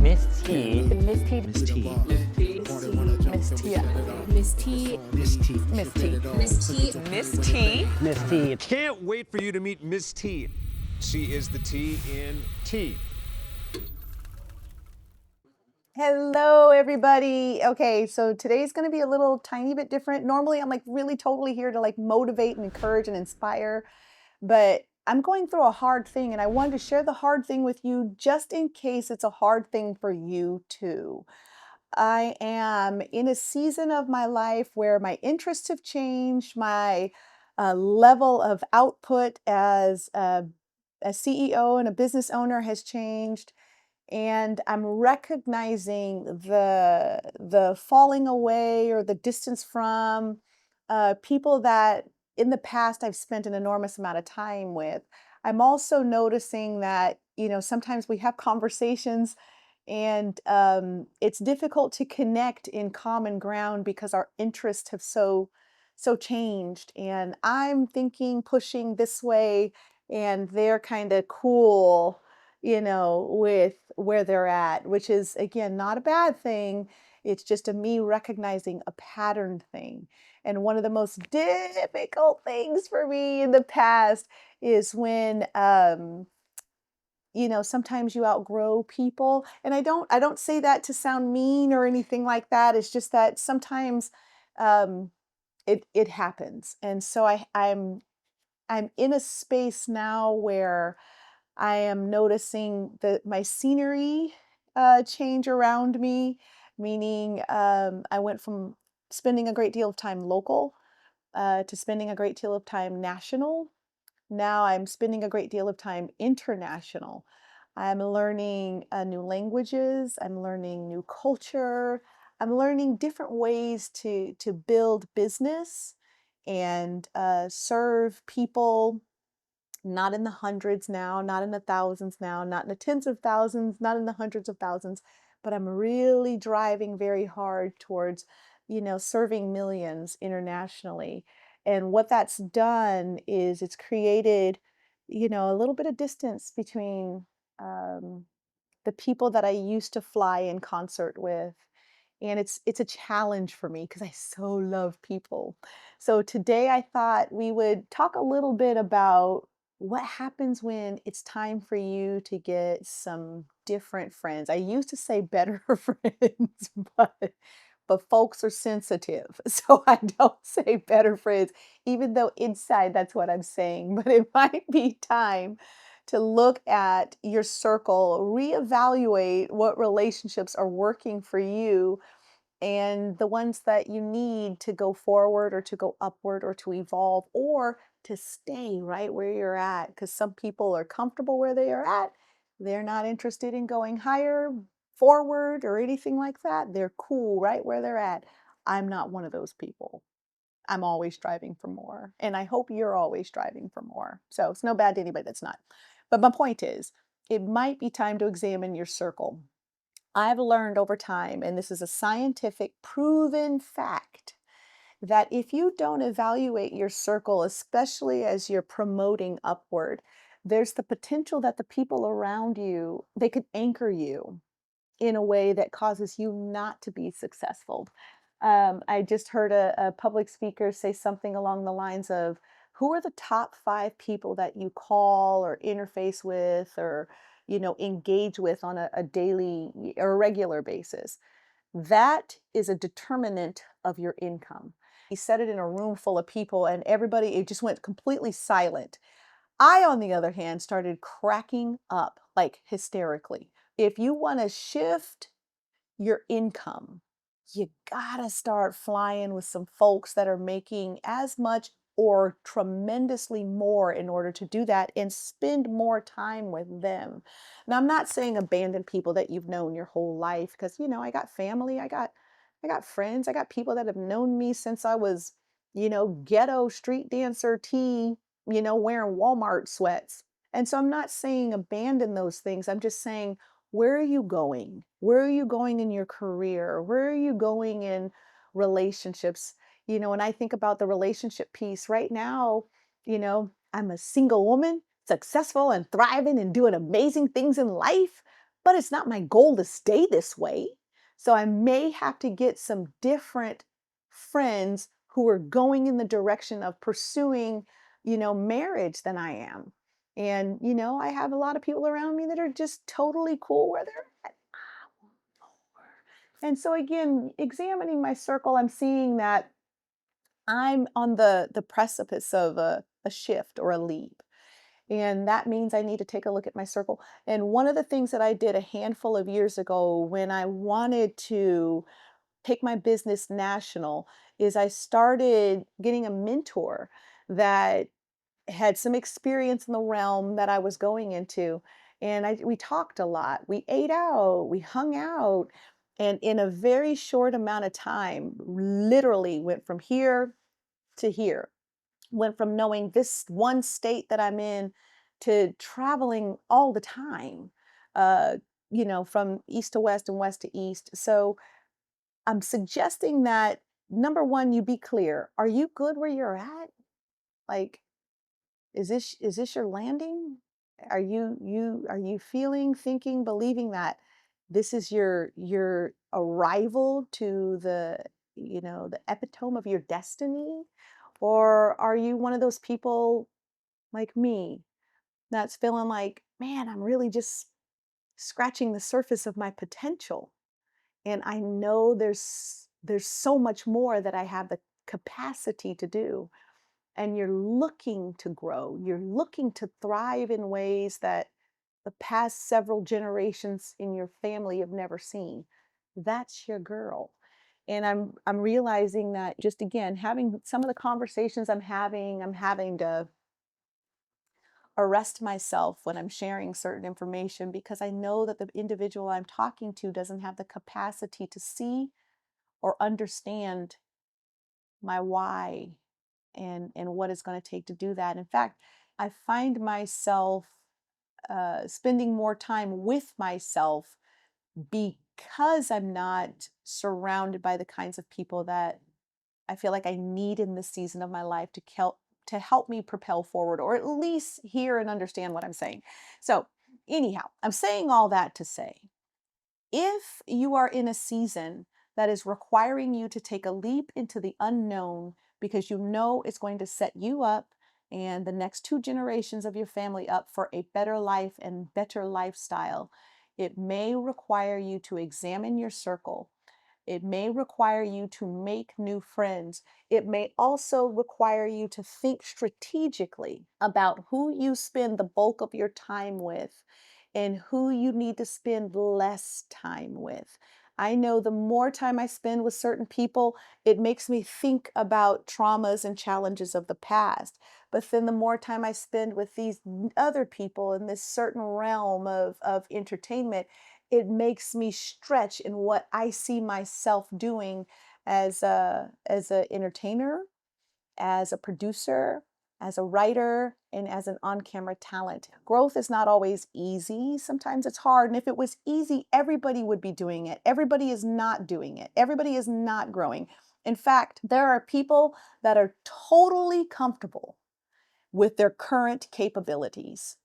Miss T. Miss T. Miss T. Miss T. Miss T. Miss T. Miss T. Miss T. Miss T. Miss T. Can't wait for you to meet Miss T. She is the T in T. Hello, everybody. Okay, so today's going to be a little tiny bit different. Normally, I'm like really totally here to like motivate and encourage and inspire, but I'm going through a hard thing and I wanted to share the hard thing with you just in case it's a hard thing for you too. I am in a season of my life where my interests have changed, my level of output as a CEO and a business owner has changed, and I'm recognizing the falling away or the distance from people that in the past I've spent an enormous amount of time with. I'm also noticing that, sometimes we have conversations and it's difficult to connect in common ground because our interests have so changed. And I'm thinking pushing this way, and they're kind of cool, with where they're at, which is again not a bad thing. It's just a me recognizing a pattern thing. And one of the most difficult things for me in the past is when sometimes you outgrow people. And I don't say that to sound mean or anything like that. It's just that sometimes um it happens. And so I'm in a space now where I am noticing that my scenery change around me, meaning I went from spending a great deal of time local to spending a great deal of time national. Now I'm spending a great deal of time international. I'm learning new languages. I'm learning new culture. I'm learning different ways to build business and serve people, not in the hundreds now, not in the thousands now, not in the tens of thousands, not in the hundreds of thousands, but I'm really driving very hard towards, serving millions internationally. And what that's done is it's created, a little bit of distance between um, the people that I used to fly in concert with. And it's a challenge for me because I so love people. So today I thought we would talk a little bit about what happens when it's time for you to get some different friends. I used to say better friends, but folks are sensitive. So I don't say better friends, even though inside that's what I'm saying. But it might be time to look at your circle, reevaluate what relationships are working for you and the ones that you need to go forward or to go upward or to evolve or to stay right where you're at. Because some people are comfortable where they are at. They're not interested in going higher, forward, or anything like that. They're cool right where they're at. I'm not one of those people. I'm always striving for more. And I hope you're always striving for more. So it's no bad to anybody that's not. But my point is, it might be time to examine your circle. I've learned over time, and this is a scientific proven fact, that if you don't evaluate your circle, especially as you're promoting upward, there's the potential that the people around you, they could anchor you in a way that causes you not to be successful. I just heard a public speaker say something along the lines of, who are the top 5 people that you call or interface with or engage with on a daily or regular basis? That is a determinant of your income. He said it in a room full of people and everybody, it just went completely silent. I, on the other hand, started cracking up like hysterically. If you want to shift your income, you gotta start flying with some folks that are making as much or tremendously more in order to do that and spend more time with them. Now, I'm not saying abandon people that you've known your whole life because, I got family, I got friends, I got people that have known me since I was, ghetto street dancer T, wearing Walmart sweats. And so I'm not saying abandon those things. I'm just saying, where are you going? Where are you going in your career? Where are you going in relationships? When I think about the relationship piece right now, I'm a single woman, successful and thriving and doing amazing things in life. but it's not my goal to stay this way. So I may have to get some different friends who are going in the direction of pursuing, marriage than I am. And, I have a lot of people around me that are just totally cool where they're at. And so again, examining my circle, I'm seeing that I'm on the precipice of a shift or a leap. And that means I need to take a look at my circle. And one of the things that I did a handful of years ago when I wanted to take my business national is I started getting a mentor that had some experience in the realm that I was going into. And we talked a lot. We ate out, we hung out, and in a very short amount of time, literally went from here to here. Went from knowing this one state that I'm in to traveling all the time, from east to west and west to east. So I'm suggesting that number one, you be clear. Are you good where you're at? Like, is this your landing? Are you feeling, thinking, believing that this is your arrival to the epitome of your destiny? Or are you one of those people like me that's feeling like, man, I'm really just scratching the surface of my potential. And I know there's so much more that I have the capacity to do. And you're looking to grow. You're looking to thrive in ways that the past several generations in your family have never seen. That's your girl. And I'm realizing that just again, having some of the conversations I'm having to arrest myself when I'm sharing certain information because I know that the individual I'm talking to doesn't have the capacity to see or understand my why and what it's going to take to do that. In fact, I find myself spending more time with myself because I'm not surrounded by the kinds of people that I feel like I need in this season of my life to help me propel forward or at least hear and understand what I'm saying. So, anyhow, I'm saying all that to say if you are in a season that is requiring you to take a leap into the unknown because you know it's going to set you up and the next two generations of your family up for a better life and better lifestyle, it may require you to examine your circle. It may require you to make new friends. It may also require you to think strategically about who you spend the bulk of your time with and who you need to spend less time with. I know the more time I spend with certain people, it makes me think about traumas and challenges of the past. But then the more time I spend with these other people in this certain realm of entertainment, it makes me stretch in what I see myself doing as a entertainer, as a producer, as a writer, and as an on-camera talent. Growth is not always easy. Sometimes it's hard. And if it was easy, everybody would be doing it. Everybody is not doing it. Everybody is not growing. In fact, there are people that are totally comfortable with their current capabilities.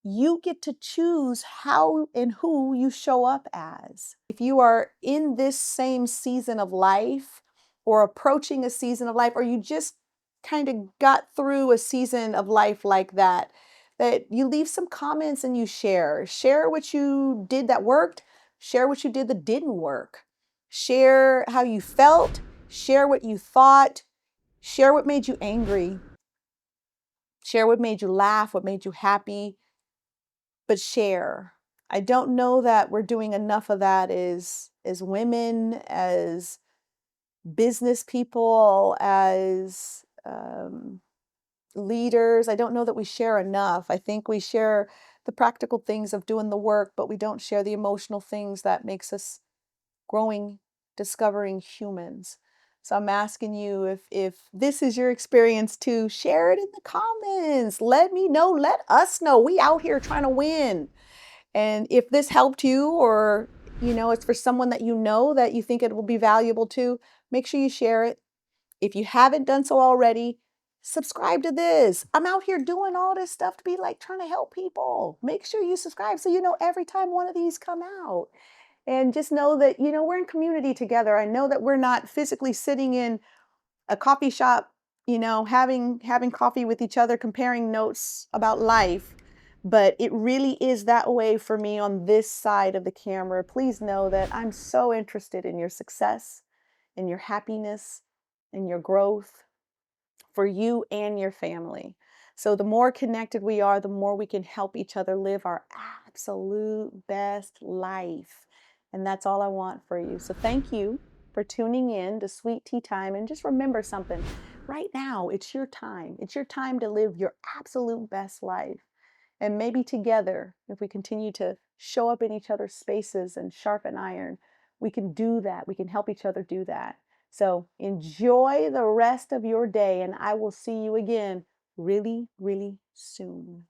You get to choose how and who you show up as. If you are in this same season of life or approaching a season of life, or you just kind of got through a season of life like that, that you leave some comments and you share. Share what you did that worked, share what you did that didn't work. Share how you felt, share what you thought, share what made you angry, share what made you laugh, what made you happy, but share. I don't know that we're doing enough of that as women, as business people, as leaders. I don't know that we share enough. I think we share the practical things of doing the work, but we don't share the emotional things that makes us growing, discovering humans. So I'm asking you if this is your experience too, share it in the comments. Let me know. Let us know. We out here trying to win. And if this helped you or it's for someone that you know that you think it will be valuable to, make sure you share it. If you haven't done so already, subscribe to this. I'm out here doing all this stuff to be like trying to help people. Make sure you subscribe so you know every time one of these come out. And just know that, we're in community together. I know that we're not physically sitting in a coffee shop, having coffee with each other, comparing notes about life. But it really is that way for me on this side of the camera. Please know that I'm so interested in your success, in your happiness, in your growth for you and your family. So the more connected we are, the more we can help each other live our absolute best life. And that's all I want for you. So thank you for tuning in to Sweet Tea Time. And just remember something, right now, it's your time. It's your time to live your absolute best life. And maybe together, if we continue to show up in each other's spaces and sharpen iron, we can do that. We can help each other do that. So enjoy the rest of your day, and I will see you again really, really soon.